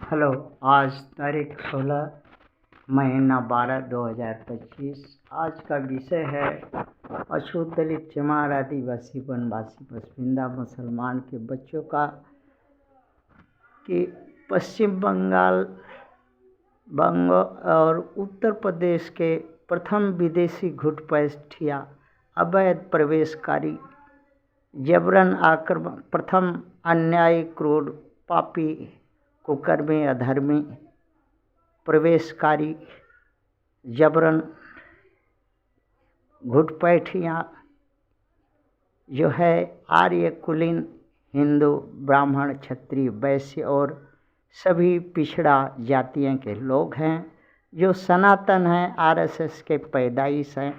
Hello. आज तारीख 16 महीना 12 2025। आज का विषय है अछूत दलित चमार आदिवासी वनवासी पसमानदा मुसलमान के बच्चों का कि पश्चिम बंगाल बंग और उत्तर प्रदेश के प्रथम विदेशी घुसपैठिया अवैध प्रवेशकारी जबरन आक्रमण प्रथम अन्यायी क्रूर पापी कुकर्मी अधर्मी प्रवेशकारी जबरन घुसपैठियाँ जो है आर्य कुलीन हिंदू ब्राह्मण क्षत्रिय वैश्य और सभी पिछड़ा जातियों के लोग हैं जो सनातन हैं, आरएसएस के पैदाइश हैं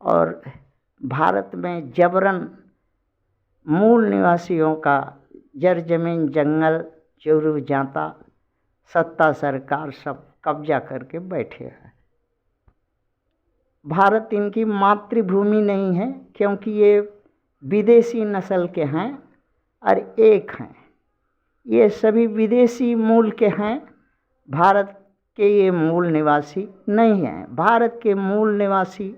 और भारत में जबरन मूल निवासियों का जर जमीन जंगल चोरू जाता सत्ता सरकार सब कब्जा करके बैठे हैं। भारत इनकी मातृभूमि नहीं है क्योंकि ये विदेशी नस्ल के हैं और एक हैं। ये सभी विदेशी मूल के हैं, भारत के ये मूल निवासी नहीं हैं। भारत के मूल निवासी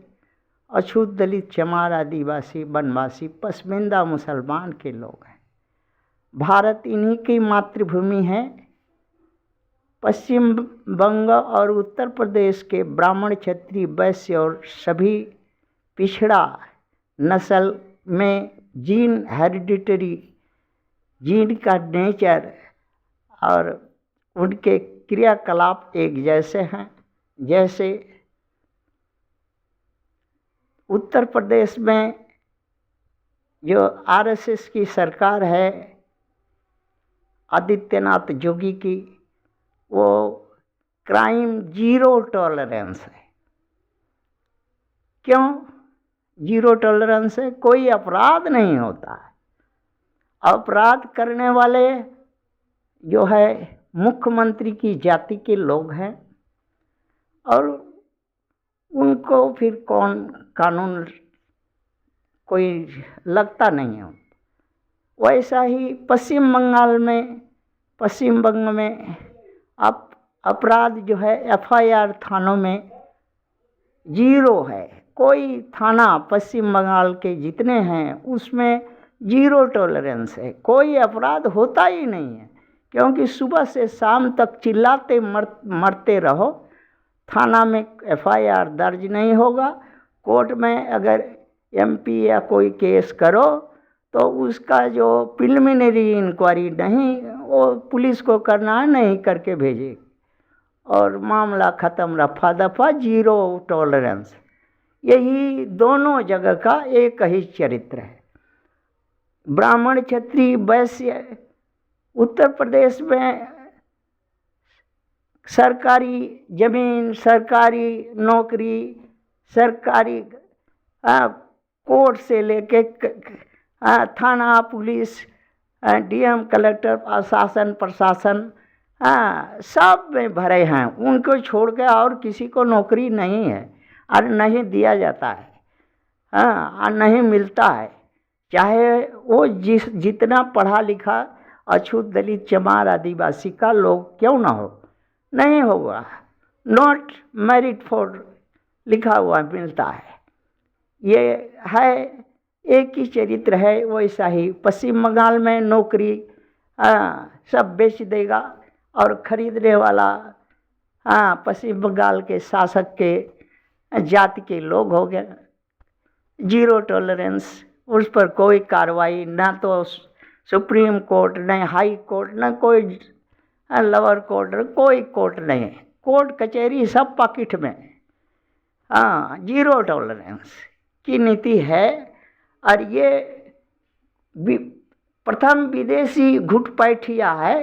अछूत दलित चमार आदिवासी वनवासी पसमानदा मुसलमान के लोग हैं। भारत इन्हीं की मातृभूमि है। पश्चिम बंग और उत्तर प्रदेश के ब्राह्मण क्षत्रिय वैश्य और सभी पिछड़ा नस्ल में जीन हेरिडिटरी जीन का नेचर और उनके क्रियाकलाप एक जैसे हैं। जैसे उत्तर प्रदेश में जो आरएसएस की सरकार है आदित्यनाथ योगी की, वो क्राइम जीरो टॉलरेंस है। क्यों जीरो टॉलरेंस है? कोई अपराध नहीं होता है। अपराध करने वाले जो है मुख्यमंत्री की जाति के लोग हैं और उनको फिर कौन कानून कोई लगता नहीं है। वैसा ही पश्चिम बंग में अपराध जो है एफआईआर थानों में जीरो है। कोई थाना पश्चिम बंगाल के जितने हैं उसमें जीरो टॉलरेंस है। कोई अपराध होता ही नहीं है क्योंकि सुबह से शाम तक चिल्लाते मरते रहो, थाना में एफआईआर दर्ज नहीं होगा। कोर्ट में अगर एमपी या कोई केस करो तो उसका जो प्रिलिमिनरी इंक्वायरी नहीं वो पुलिस को करना है, नहीं करके भेजे और मामला ख़त्म, रफा दफा, जीरो टॉलरेंस। यही दोनों जगह का एक ही चरित्र है। ब्राह्मण क्षत्रिय वैश्य उत्तर प्रदेश में सरकारी जमीन, सरकारी नौकरी, सरकारी कोर्ट से लेके थाना पुलिस डीएम कलेक्टर शासन प्रशासन सब में भरे हैं। उनको छोड़ के और किसी को नौकरी नहीं है और नहीं दिया जाता है और नहीं मिलता है। चाहे वो जितना पढ़ा लिखा अछूत दलित चमार आदिवासी का लोग क्यों ना हो, नहीं होगा। नॉट मेरिट फॉर लिखा हुआ मिलता है। ये है एक ही चरित्र है। वैसा ही पश्चिम बंगाल में नौकरी सब बेच देगा और खरीदने वाला पश्चिम बंगाल के शासक के जाति के लोग हो गए। जीरो टॉलरेंस, उस पर कोई कार्रवाई, ना तो सुप्रीम कोर्ट, न हाई कोर्ट, न कोई लोअर कोर्ट, कोई कोर्ट नहीं। कोर्ट कचहरी सब पॉकेट में। जीरो टॉलरेंस की नीति है। और ये प्रथम विदेशी घुसपैठिया है,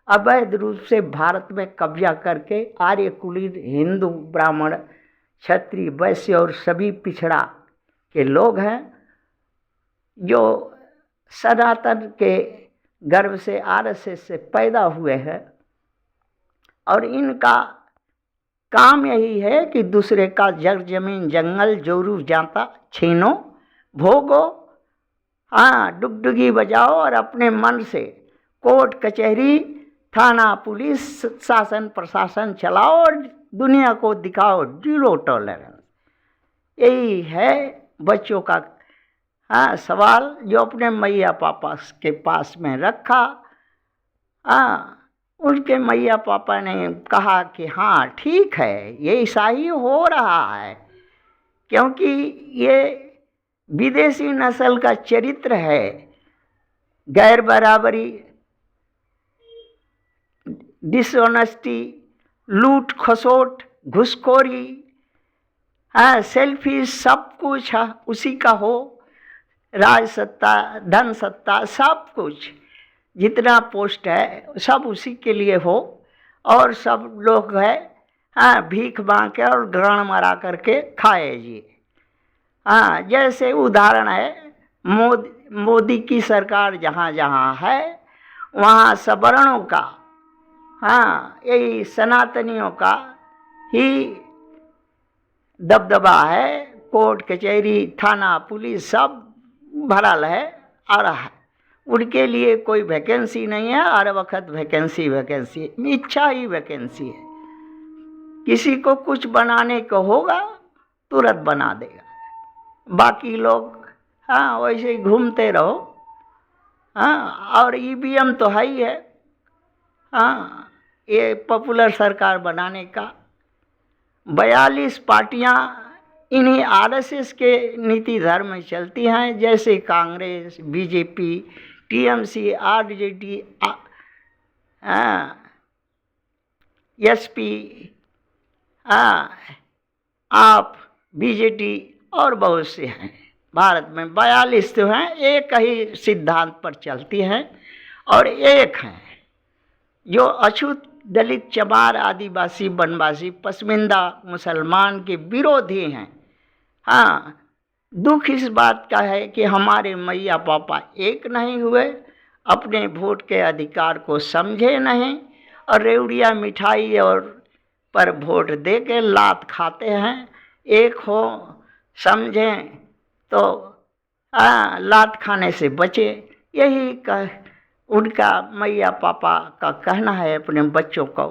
अवैध रूप से भारत में कब्जा करके आर्य कुलीन हिंदू ब्राह्मण क्षत्रिय वैश्य और सभी पिछड़ा के लोग हैं जो सनातन के गर्भ से आरएसएस से पैदा हुए हैं। और इनका काम यही है कि दूसरे का जर जमीन जंगल जोरू जाता छीनो, भोगो, डुगडुगी बजाओ और अपने मन से कोर्ट कचहरी थाना पुलिस शासन प्रशासन चलाओ और दुनिया को दिखाओ जीरो टॉलरेंस। यही है बच्चों का सवाल जो अपने मैया पापा के पास में रखा। उनके मैया पापा ने कहा कि हाँ ठीक है, ये ऐसा ही हो रहा है, क्योंकि ये विदेशी नस्ल का चरित्र है। गैर बराबरी, डिसऑनेस्टी, लूट खसोट, घुसखोरी, सेल्फी, सब कुछ उसी का हो। राज सत्ता, धन सत्ता, सब कुछ जितना पोस्ट है सब उसी के लिए हो, और सब लोग है भीख मांग के और ग्राण मरा करके खाए जी। जैसे उदाहरण है मोदी की सरकार जहाँ जहाँ है वहाँ सवर्णों का, यही सनातनियों का ही दबदबा है। कोर्ट कचहरी थाना पुलिस सब भरल है, और उनके लिए कोई वैकेंसी नहीं है। हर वक्त वैकेंसी इच्छा ही वैकेंसी है। किसी को कुछ बनाने को होगा तुरंत बना देगा, बाकी लोग वैसे ही घूमते रहो। और ईवीएम तो है ही है ये पॉपुलर सरकार बनाने का। 42 पार्टियां इन्हीं आरएसएस के नीति धर्म में चलती हैं, जैसे Congress, BJP, TMC, RJD, SP, आप, बीजेडी और बहुत से हैं। भारत में 42 तो हैं, एक ही सिद्धांत पर चलती हैं, और एक हैं जो अछूत दलित, चमार, आदिवासी, वनवासी, पसमिंदा मुसलमान के विरोधी हैं। दुख इस बात का है कि हमारे मैया पापा एक नहीं हुए, अपने वोट के अधिकार को समझे नहीं, और रेवड़िया मिठाई और पर वोट दे के लात खाते हैं। एक हो समझें तो लात खाने से बचे, यही उनका मैया पापा का कहना है अपने बच्चों को।